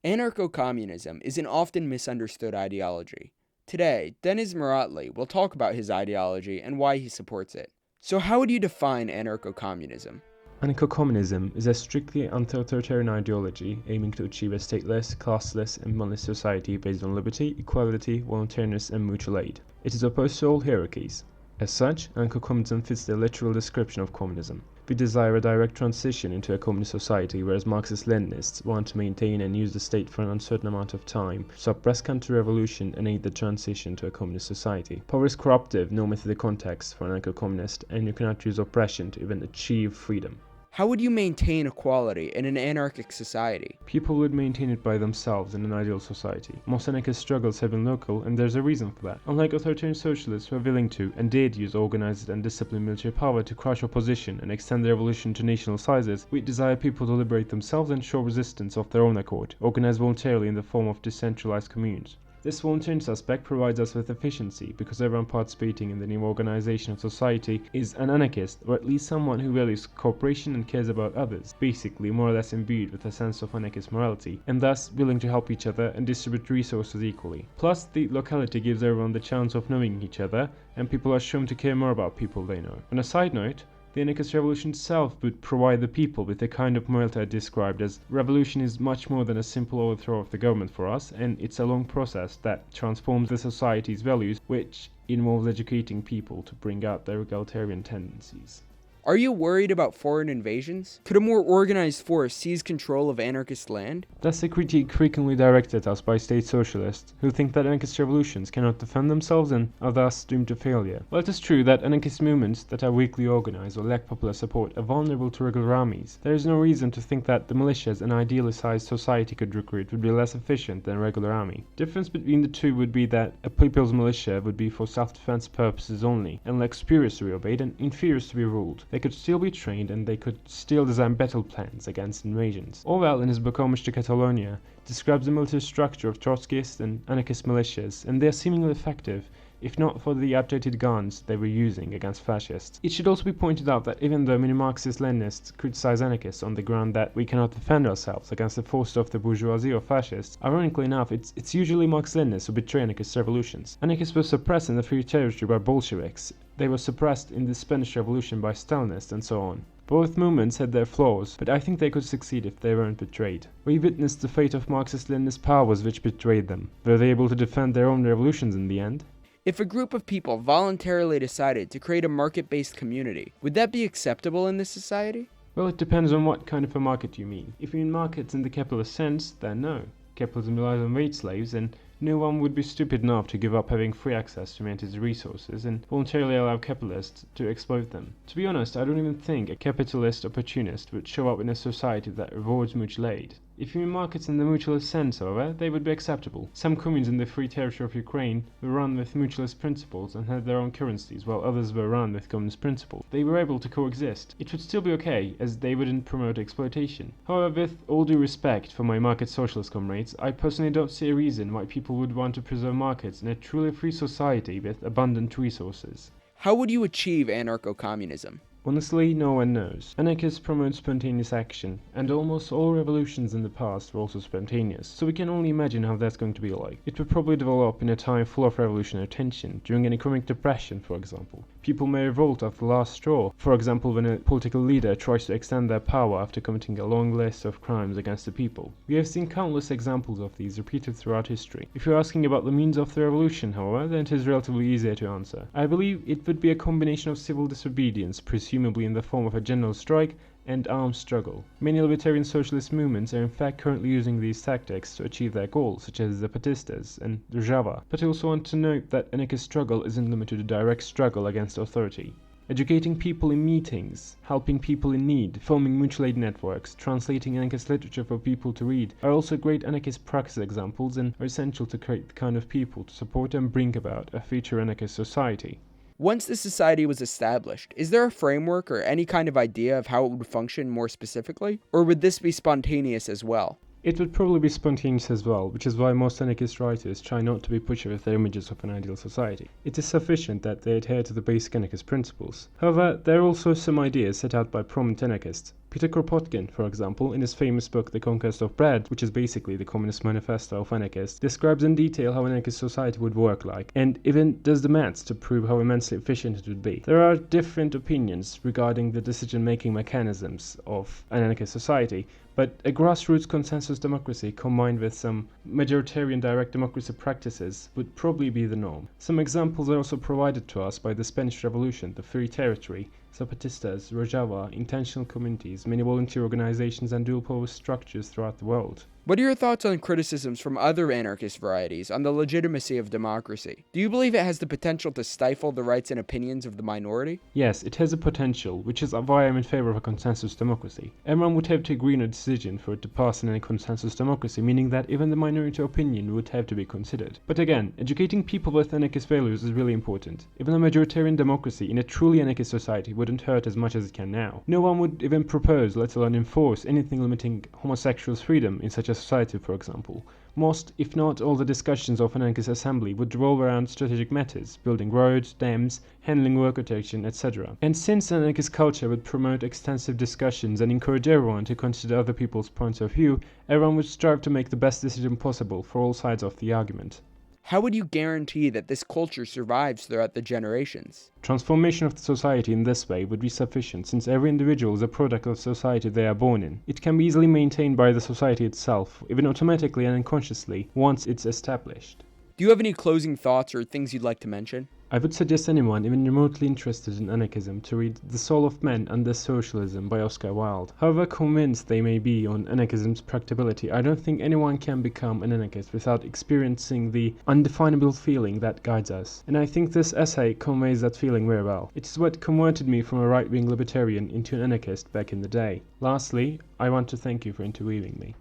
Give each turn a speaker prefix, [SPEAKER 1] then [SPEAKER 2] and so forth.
[SPEAKER 1] Anarcho-communism is an often misunderstood ideology. Today, Deniz Muratli will talk about his ideology and why he supports it. So how would you define anarcho-communism?
[SPEAKER 2] Anarcho-communism is a strictly anti-authoritarian ideology aiming to achieve a stateless, classless, and monolith society based on liberty, equality, voluntariness, and mutual aid. It is opposed to all hierarchies. As such, anarcho-communism fits the literal description of communism. We desire a direct transition into a communist society, whereas Marxist-Leninists want to maintain and use the state for an uncertain amount of time, suppress counter-revolution, and aid the transition to a communist society. Power is corruptive no matter the context for an anarcho-communist, and you cannot use oppression to even achieve freedom.
[SPEAKER 1] How would you maintain equality in an anarchic society?
[SPEAKER 2] People would maintain it by themselves in an ideal society. Most anarchist struggles have been local, and there's a reason for that. Unlike authoritarian socialists who are willing to, and did, use organized and disciplined military power to crush opposition and extend the revolution to national sizes, we desire people to liberate themselves and show resistance of their own accord, organized voluntarily in the form of decentralized communes. This voluntariness aspect provides us with efficiency because everyone participating in the new organization of society is an anarchist, or at least someone who values cooperation and cares about others, basically more or less imbued with a sense of anarchist morality, and thus willing to help each other and distribute resources equally. Plus, the locality gives everyone the chance of knowing each other, and people are shown to care more about people they know. On a side note, the anarchist revolution itself would provide the people with the kind of morality I described as revolution is much more than a simple overthrow of the government for us, and it's a long process that transforms the society's values, which involves educating people to bring out their egalitarian tendencies.
[SPEAKER 1] Are you worried about foreign invasions? Could a more organized force seize control of anarchist land?
[SPEAKER 2] That's a critique frequently directed at us by state socialists, who think that anarchist revolutions cannot defend themselves and are thus doomed to failure. While it is true that anarchist movements that are weakly organized or lack popular support are vulnerable to regular armies, there is no reason to think that the militias an idealized society could recruit would be less efficient than a regular army. The difference between the two would be that a people's militia would be for self-defense purposes only, and lack superiors to be obeyed and inferiors to be ruled. They could still be trained and they could still design battle plans against invasions. Orwell, in his book Homage to Catalonia, describes the military structure of Trotskyist and anarchist militias, and they are seemingly effective, if not for the outdated guns they were using against fascists. It should also be pointed out that even though many Marxist-Leninists criticize anarchists on the ground that we cannot defend ourselves against the forces of the bourgeoisie or fascists, ironically enough, it's usually Marx-Leninists who betray anarchist revolutions. Anarchists were suppressed in the Free Territory by Bolsheviks, they were suppressed in the Spanish Revolution by Stalinists, and so on. Both movements had their flaws, but I think they could succeed if they weren't betrayed. We witnessed the fate of Marxist-Leninist powers which betrayed them. Were they able to defend their own revolutions in the end?
[SPEAKER 1] If a group of people voluntarily decided to create a market-based community, would that be acceptable in this society?
[SPEAKER 2] Well, it depends on what kind of a market you mean. If you mean markets in the capitalist sense, then no. Capitalism relies on wage slaves, and no one would be stupid enough to give up having free access to humanitarian resources and voluntarily allow capitalists to exploit them. To be honest, I don't even think a capitalist opportunist would show up in a society that rewards mutual aid. If you mean markets in the mutualist sense, however, they would be acceptable. Some communes in the Free Territory of Ukraine were run with mutualist principles and had their own currencies, while others were run with communist principles. They were able to coexist. It would still be okay, as they wouldn't promote exploitation. However, with all due respect for my market socialist comrades, I personally don't see a reason why people would want to preserve markets in a truly free society with abundant resources.
[SPEAKER 1] How would you achieve anarcho-communism?
[SPEAKER 2] Honestly, no one knows. Anarchists promote spontaneous action, and almost all revolutions in the past were also spontaneous, so we can only imagine how that's going to be like. It would probably develop in a time full of revolutionary tension, during an economic depression, for example. People may revolt after the last straw, for example when a political leader tries to extend their power after committing a long list of crimes against the people. We have seen countless examples of these repeated throughout history. If you're asking about the means of the revolution, however, then it is relatively easier to answer. I believe it would be a combination of civil disobedience, presumably in the form of a general strike, and armed struggle. Many libertarian socialist movements are in fact currently using these tactics to achieve their goals, such as the Zapatistas and Rojava. But I also want to note that anarchist struggle isn't limited to direct struggle against authority. Educating people in meetings, helping people in need, forming mutual aid networks, translating anarchist literature for people to read are also great anarchist practice examples and are essential to create the kind of people to support and bring about a future anarchist society.
[SPEAKER 1] Once the society was established, is there a framework or any kind of idea of how it would function more specifically? Or would this be spontaneous as well?
[SPEAKER 2] It would probably be spontaneous as well, which is why most anarchist writers try not to be pushy with their images of an ideal society. It is sufficient that they adhere to the basic anarchist principles. However, there are also some ideas set out by prominent anarchists. Peter Kropotkin, for example, in his famous book The Conquest of Bread, which is basically the Communist Manifesto of anarchists, describes in detail how an anarchist society would work like, and even does the maths to prove how immensely efficient it would be. There are different opinions regarding the decision-making mechanisms of an anarchist society, but a grassroots consensus democracy combined with some majoritarian direct democracy practices would probably be the norm. Some examples are also provided to us by the Spanish Revolution, the Free Territory, Zapatistas, Rojava, intentional communities, many volunteer organizations, and dual power structures throughout the world.
[SPEAKER 1] What are your thoughts on criticisms from other anarchist varieties on the legitimacy of democracy? Do you believe it has the potential to stifle the rights and opinions of the minority?
[SPEAKER 2] Yes, it has a potential, which is why I'm in favor of a consensus democracy. Everyone would have to agree on a decision for it to pass in a consensus democracy, meaning that even the minority opinion would have to be considered. But again, educating people with anarchist values is really important. Even a majoritarian democracy in a truly anarchist society wouldn't hurt as much as it can now. No one would even propose, let alone enforce, anything limiting homosexuals' freedom in such a society, for example. Most, if not all, the discussions of an anarchist assembly would revolve around strategic matters, building roads, dams, handling worker protection, etc. And since anarchist culture would promote extensive discussions and encourage everyone to consider other people's points of view, everyone would strive to make the best decision possible for all sides of the argument.
[SPEAKER 1] How would you guarantee that this culture survives throughout the generations?
[SPEAKER 2] Transformation of the society in this way would be sufficient, since every individual is a product of the society they are born in. It can be easily maintained by the society itself, even automatically and unconsciously, once it's established.
[SPEAKER 1] Do you have any closing thoughts or things you'd like to mention?
[SPEAKER 2] I would suggest anyone even remotely interested in anarchism to read The Soul of Man Under Socialism by Oscar Wilde. However convinced they may be on anarchism's practicability, I don't think anyone can become an anarchist without experiencing the undefinable feeling that guides us. And I think this essay conveys that feeling very well. It is what converted me from a right-wing libertarian into an anarchist back in the day. Lastly, I want to thank you for interviewing me.